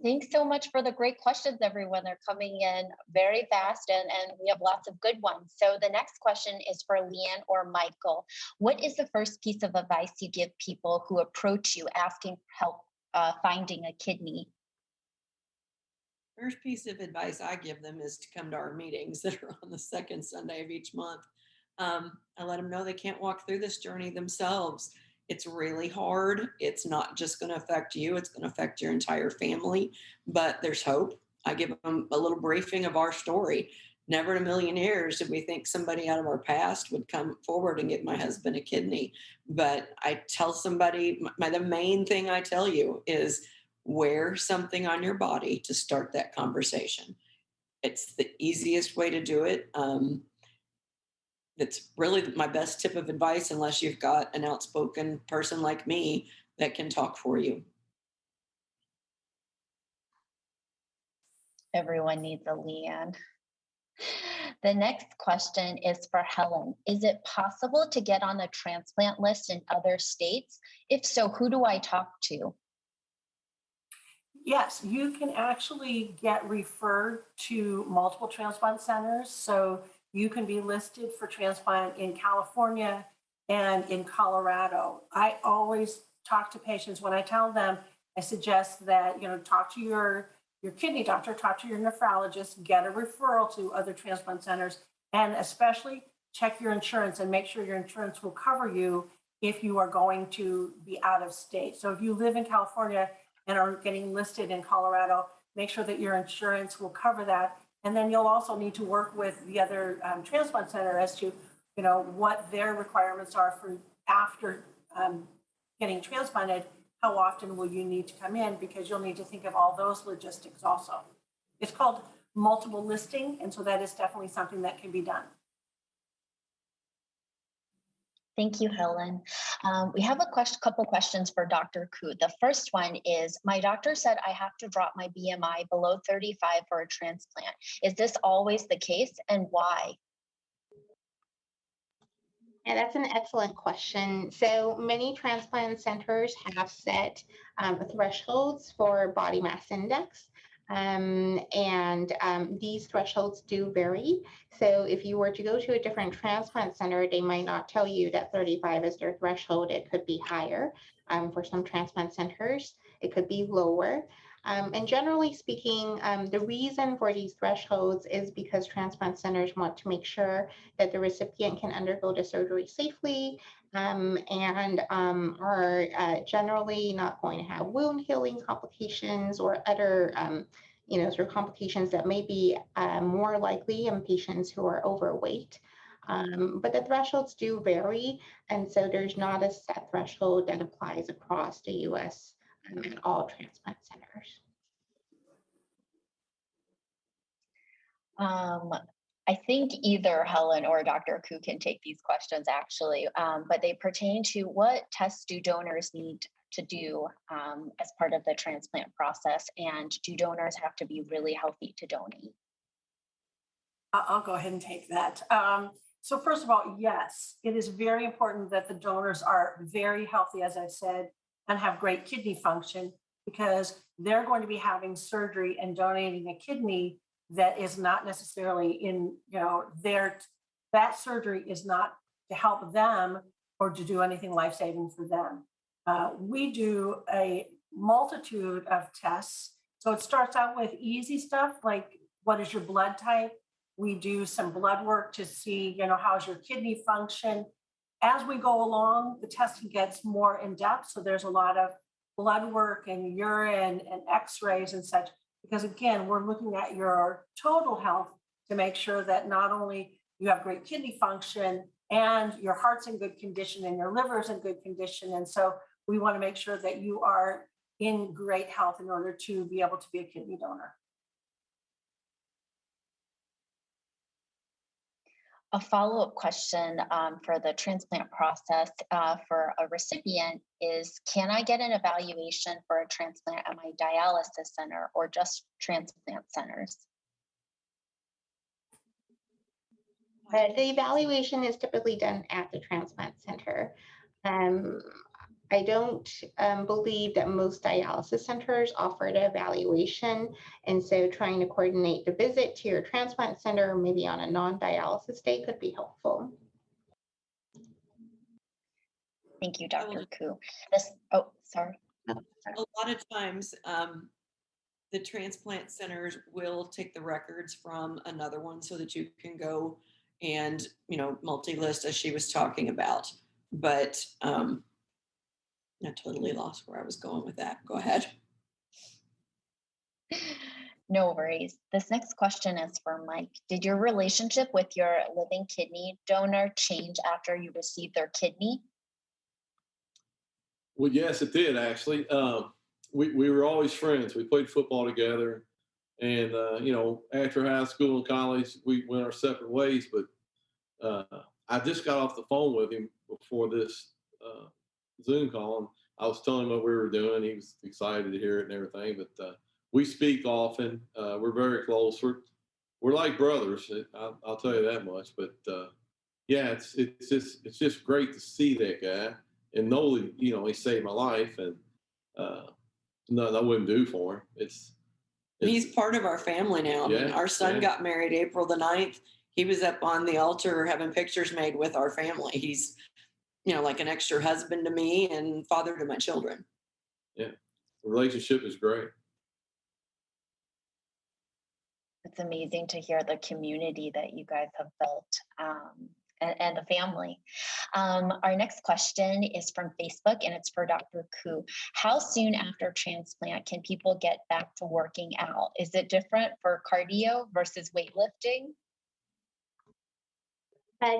Thanks so much for the great questions, everyone. They're coming in very fast and we have lots of good ones. So the next question is for Leanne or Michael. What is the first piece of advice you give people who approach you asking help finding a kidney? First piece of advice I give them is to come to our meetings that are on the second Sunday of each month. I let them know they can't walk through this journey themselves. It's really hard. It's not just going to affect you. It's going to affect your entire family, but there's hope. I give them a little briefing of our story. Never in a million years did we think somebody out of our past would come forward and give my husband a kidney. But I tell somebody, the main thing I tell you is wear something on your body to start that conversation. It's the easiest way to do it. It's really my best tip of advice, unless you've got an outspoken person like me that can talk for you. Everyone needs a Leanne. The next question is for Helen. Is it possible to get on the transplant list in other states? If so, who do I talk to? Yes, you can actually get referred to multiple transplant centers. So you can be listed for transplant in California and in Colorado. I always talk to patients when I tell them, I suggest that, talk to your kidney doctor, talk to your nephrologist, get a referral to other transplant centers, and especially check your insurance and make sure your insurance will cover you if you are going to be out of state. So if you live in California and are getting listed in Colorado, make sure that your insurance will cover that. And then you'll also need to work with the other transplant center as to, what their requirements are for after getting transplanted. How often will you need to come in? Because you'll need to think of all those logistics also. It's called multiple listing, and so that is definitely something that can be done. Thank you, Helen. We have a couple questions for Dr. Kuh. The first one is, my doctor said I have to drop my BMI below 35 for a transplant. Is this always the case, and why? Yeah, that's an excellent question. So many transplant centers have set thresholds for body mass index. These thresholds do vary. So if you were to go to a different transplant center, they might not tell you that 35 is their threshold. It could be higher. For some transplant centers, it could be lower. And generally speaking, the reason for these thresholds is because transplant centers want to make sure that the recipient can undergo the surgery safely and are generally not going to have wound healing complications or other sort of complications that may be more likely in patients who are overweight. But the thresholds do vary, and so there's not a set threshold that applies across the U.S. At all transplant centers. I think either Helen or Dr. Kuh can take these questions actually, but they pertain to what tests do donors need to do as part of the transplant process, and do donors have to be really healthy to donate? I'll go ahead and take that. So first of all, yes, it is very important that the donors are very healthy, as I said, and have great kidney function, because they're going to be having surgery and donating a kidney that is not necessarily in, that surgery is not to help them or to do anything life-saving for them. We do a multitude of tests. So it starts out with easy stuff like, what is your blood type? We do some blood work to see, how's your kidney function. As we go along, the testing gets more in depth. So there's a lot of blood work and urine and x-rays and such, because again, we're looking at your total health to make sure that not only you have great kidney function and your heart's in good condition and your liver's in good condition. And so we want to make sure that you are in great health in order to be able to be a kidney donor. A follow-up question for the transplant process for a recipient is, can I get an evaluation for a transplant at my dialysis center or just transplant centers? The evaluation is typically done at the transplant center. I don't believe that most dialysis centers offer the evaluation. And so trying to coordinate the visit to your transplant center, maybe on a non-dialysis day, could be helpful. Thank you, Dr. Kuh. Sorry. A lot of times, the transplant centers will take the records from another one so that you can go and, multi-list, as she was talking about. But I totally lost where I was going with that. Go ahead. No worries. This next question is for Mike. Did your relationship with your living kidney donor change after you received their kidney? Well, yes, it did actually. We were always friends. We played football together, and after high school and college, we went our separate ways. But I just got off the phone with him before this Zoom call, and I was telling him what we were doing. He was excited to hear it and everything. But we speak often. We're very close. We're like brothers. I'll tell you that much. But yeah, it's just great to see that guy and know that he saved my life, and nothing I wouldn't do for him. He's part of our family now. Yeah, I mean, our son got married April the 9th. He was up on the altar having pictures made with our family. He's like an extra husband to me and father to my children. Yeah, the relationship is great. It's amazing to hear the community that you guys have built and the family. Our next question is from Facebook, and it's for Dr. Kuh. How soon after transplant can people get back to working out? Is it different for cardio versus weightlifting?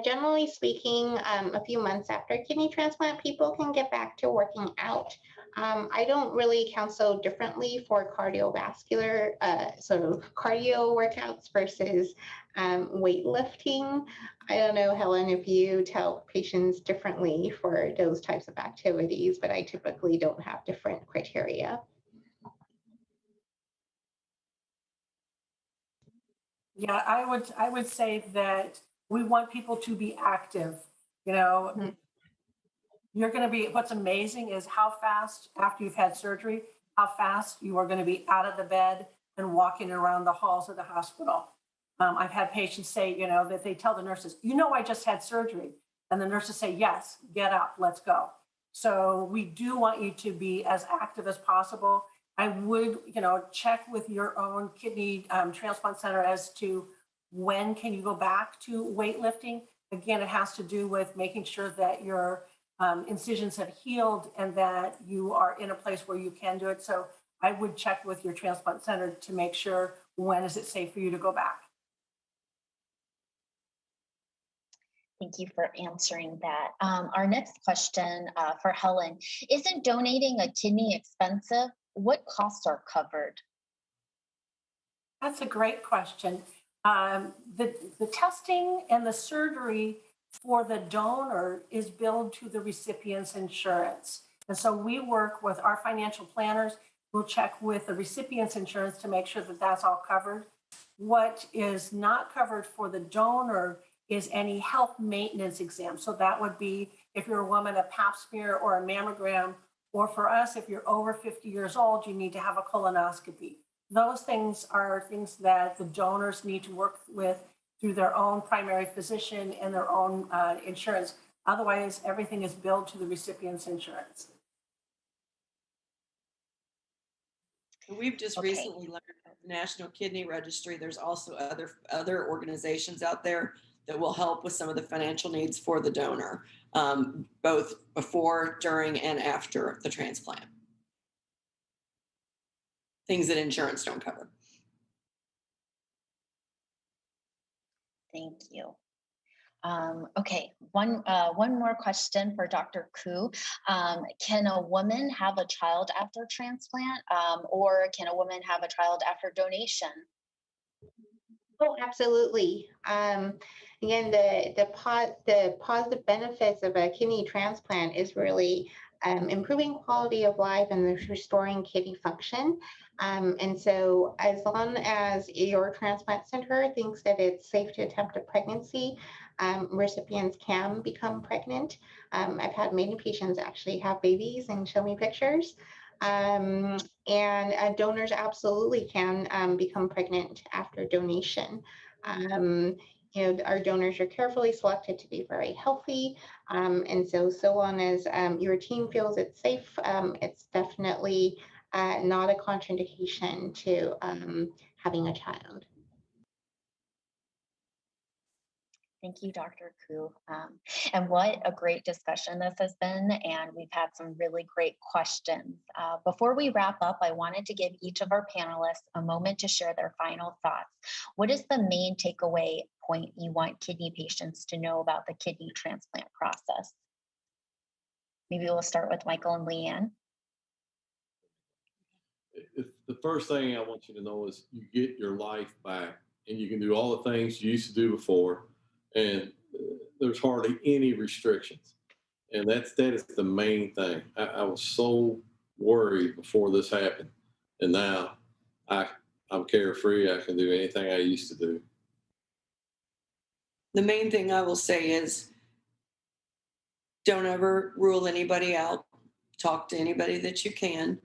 Generally speaking, a few months after kidney transplant, people can get back to working out. I don't really counsel differently for cardiovascular, so cardio workouts versus weightlifting. I don't know, Helen, if you tell patients differently for those types of activities, but I typically don't have different criteria. Yeah, I would say that we want people to be active. You know, Mm-hmm. You're going to be, what's amazing is how fast after you've had surgery, how fast you are going to be out of the bed and walking around the halls of the hospital. I've had patients say, you know, that they tell the nurses, you know, I just had surgery. And the nurses say, yes, get up, let's go. So we do want you to be as active as possible. I would, you know, check with your own kidney transplant center as to when can you go back to weightlifting. Again, it has to do with making sure that your incisions have healed and that you are in a place where you can do it. So I would check with your transplant center to make sure when is it safe for you to go back. Thank you for answering that. Our next question for Helen, isn't donating a kidney expensive? What costs are covered? That's a great question. The testing and the surgery for the donor is billed to the recipient's insurance. And so we work with our financial planners. We'll check with the recipient's insurance to make sure that that's all covered. What is not covered for the donor is any health maintenance exam. So that would be if you're a woman, a pap smear or a mammogram, or for us, if you're over 50 years old, you need to have a colonoscopy. Those things are things that the donors need to work with through their own primary physician and their own insurance. Otherwise, everything is billed to the recipient's insurance. We've just recently learned at the National Kidney Registry, there's also other organizations out there that will help with some of the financial needs for the donor, both before, during, and after the transplant. Things that insurance don't cover. Thank you. Okay, one more question for Dr. Kuh. Can a woman have a child after transplant, or can a woman have a child after donation? Oh, absolutely. Again, the positive benefits of a kidney transplant is really improving quality of life and restoring kidney function. And so as long as your transplant center thinks that it's safe to attempt a pregnancy, recipients can become pregnant. I've had many patients actually have babies and show me pictures. And donors absolutely can become pregnant after donation. Our donors are carefully selected to be very healthy. And so long as your team feels it's safe, it's definitely not a contraindication to having a child. Thank you, Dr. Kuh. And what a great discussion this has been. And we've had some really great questions. Before we wrap up, I wanted to give each of our panelists a moment to share their final thoughts. What is the main takeaway point you want kidney patients to know about the kidney transplant process? Maybe we'll start with Michael and Leanne. The first thing I want you to know is you get your life back and you can do all the things you used to do before. And there's hardly any restrictions. And that is the main thing. I was so worried before this happened. And now I'm carefree. I can do anything I used to do. The main thing I will say is don't ever rule anybody out. Talk to anybody that you can.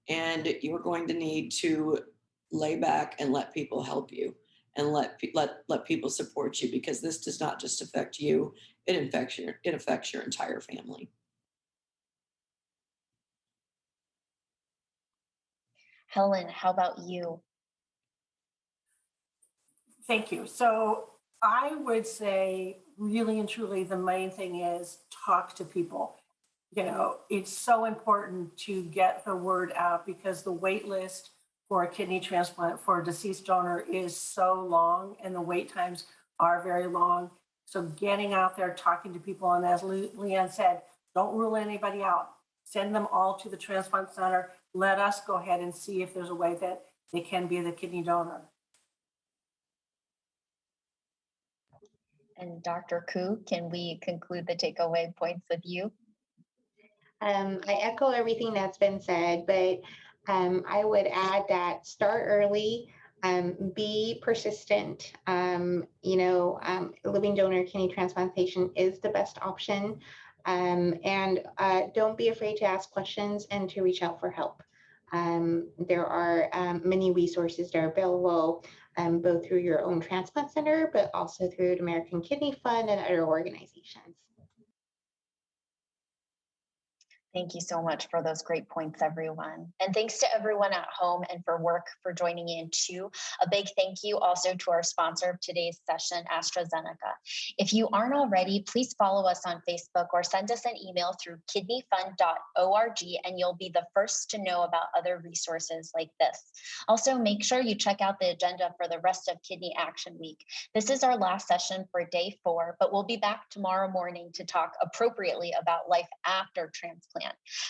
And you're going to need to lay back and let people help you. And let people support you, because this does not just affect you, it affects your entire family. Helen, how about you? Thank you. So I would say really and truly the main thing is talk to people. You know, it's so important to get the word out because the wait list for a kidney transplant for a deceased donor is so long and the wait times are very long. So getting out there, talking to people, and as LeighAnn said, don't rule anybody out. send them all to the transplant center. Let us go ahead and see if there's a way that they can be the kidney donor. And Dr. Kuh, can we conclude the takeaway points with you? I echo everything that's been said, but I would add that start early, be persistent. Living donor kidney transplantation is the best option. And don't be afraid to ask questions and to reach out for help. There are many resources that are available, both through your own transplant center, but also through the American Kidney Fund and other organizations. Thank you so much for those great points, everyone. And thanks to everyone at home and for joining in too. A big thank you also to our sponsor of today's session, AstraZeneca. If you aren't already, please follow us on Facebook or send us an email through kidneyfund.org and you'll be the first to know about other resources like this. Also, make sure you check out the agenda for the rest of Kidney Action Week. This is our last session for day 4, but we'll be back tomorrow morning to talk appropriately about life after transplant.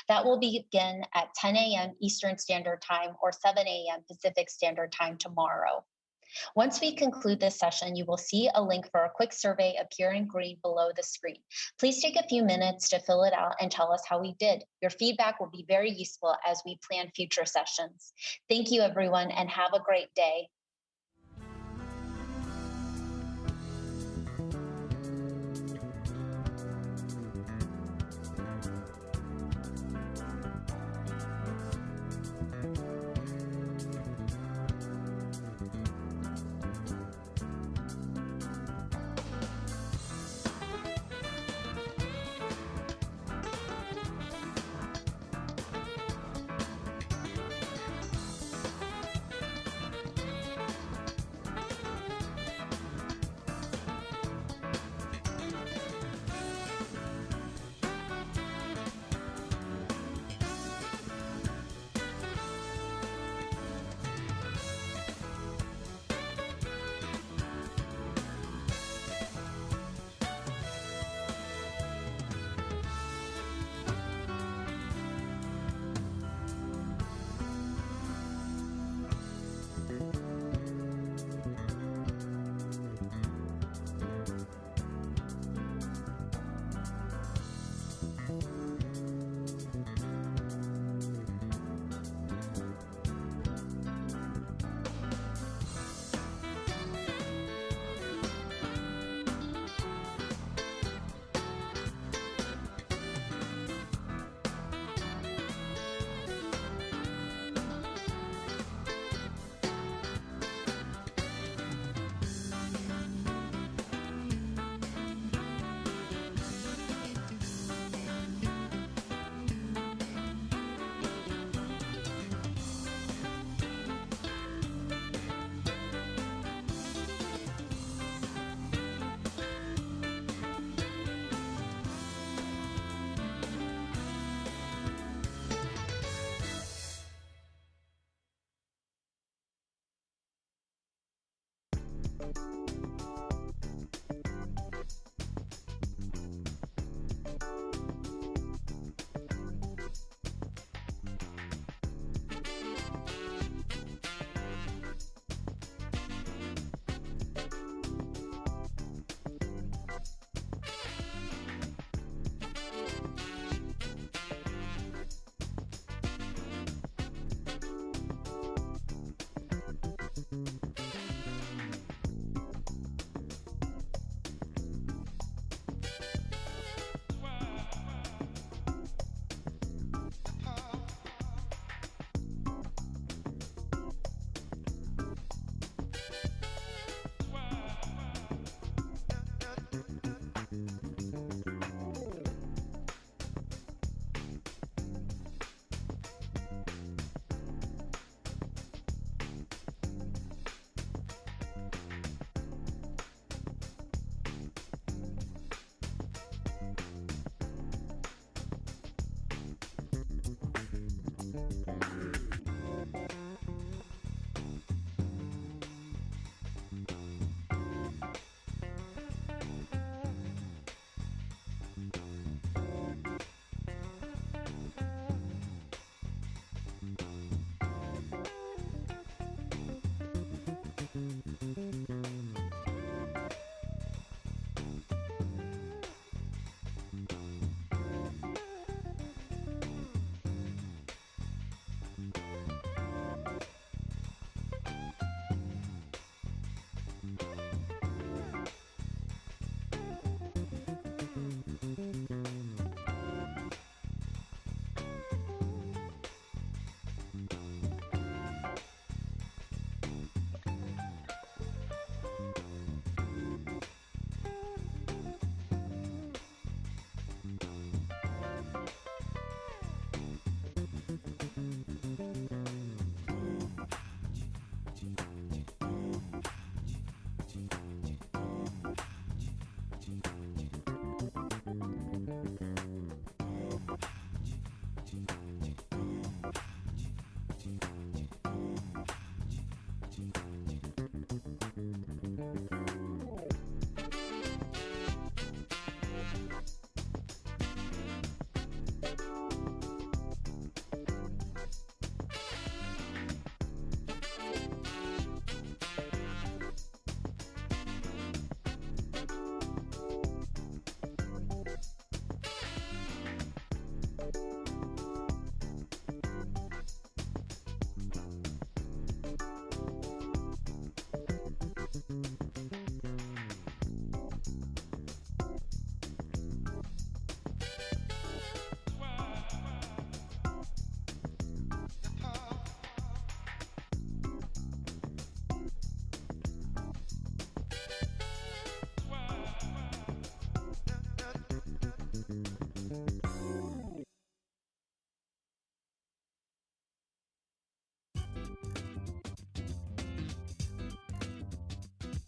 That will begin at 10 a.m. Eastern Standard Time or 7 a.m. Pacific Standard Time tomorrow. Once we conclude this session, you will see a link for a quick survey appear in green below the screen. Please take a few minutes to fill it out and tell us how we did. Your feedback will be very useful as we plan future sessions. Thank you, everyone, and have a great day.